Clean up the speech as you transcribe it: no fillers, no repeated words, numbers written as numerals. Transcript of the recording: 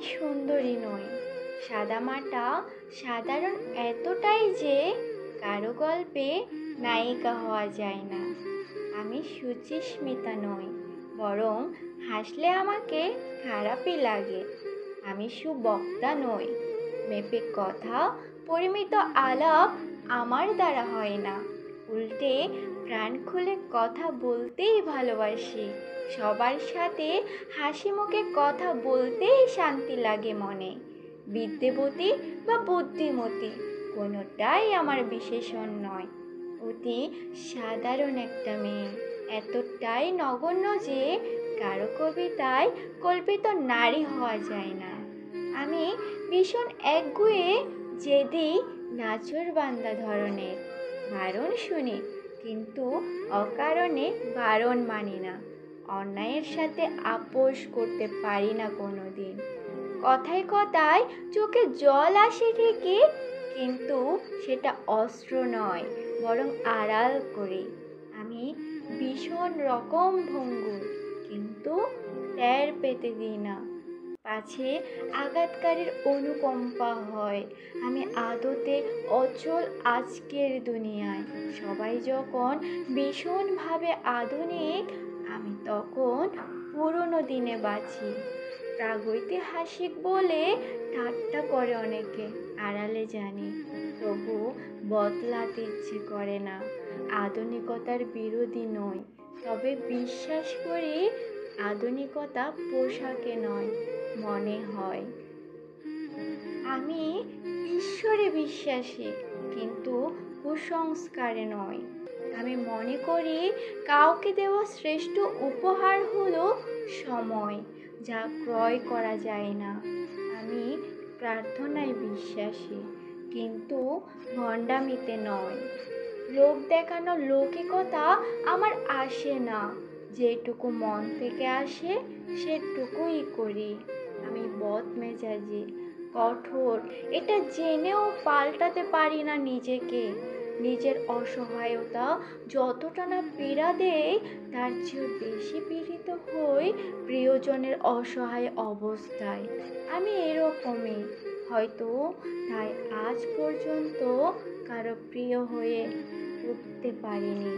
সুন্দরী নই, সাদামাটা সাধারণ এতটাই যে কারো গল্পে নায়িকা হওয়া যায় না। আমি সুচিস্মিতা নই, বরং হাসলে আমাকে খারাপই লাগে। আমি সুবক্তা নই, মেপে কথা পরিমিত আলাপ আমার দ্বারা হয় না। উল্টে প্রাণ খুলে কথা বলতেই ভালোবাসি। সবার সাথে হাসি মুখে কথা বলতেই শান্তি লাগে মনে। বিদ্যেবতী বা বুদ্ধিমতী কোনোটাই আমার বিশেষণ নয়। অতি সাধারণ একটা মেয়ে, এতটাই নগণ্য যে কারো কবিতায় কল্পিত নারী হওয়া যায় না। আমি ভীষণ একগুঁয়ে, জেদি, নাছোড়বান্দা ধরনের। বারণ শুনি, কিন্তু অকারণে বারণ মানি না। অন্যায়ের সাথে আপোষ করতে পারি না কোনো দিন। কথায় কথায় চোখে জল আসে ঠিকই, কিন্তু সেটা অস্ত্র নয়, বরং আড়াল করি। আমি ভীষণ রকম ভঙ্গুর, কিন্তু টের পেতে দিই না। পাছে আঘাতকারীর অনুকম্পা হয়। আমি আদতে অচল আজকের দুনিয়ায়। সবাই যখন ভীষণভাবে আধুনিক, আমি তখন পুরনো দিনে বাঁচি। প্রাগৈতিহাসিক বলে ঠাট্টা করে অনেকে, আড়ালে জানি, তবু বদলাতে ইচ্ছে করে না। আধুনিকতার বিরোধী নই, তবে বিশ্বাস করি আধুনিকতা পোশাকে নয়, মনে হয়। আমি ঈশ্বরে বিশ্বাসী, কিন্তু কুসংস্কারে নয়। আমি মনে করি কাউকে দেওয়া শ্রেষ্ঠ উপহার হলো সময়, যা ক্রয় করা যায় না। আমি প্রার্থনায় বিশ্বাসী, কিন্তু ভণ্ডামিতে নয়। লোক দেখানো লৌকিকতা আমার আসে না। যেটুকু মন থেকে আসে সেটুকুই করি। আমি বদমেজাজি, কঠোর, এটা জেনেও পাল্টাতে পারি না নিজেকে। নিজের অসহায়তা যতটা না পীড়া দেয়, তার চেয়েও বেশি পীড়িত হই প্রিয়জনের অসহায় অবস্থায়। আমি এরকমই, হয়তো তাই আজ পর্যন্ত কারো প্রিয় হয়ে উঠতে পারিনি।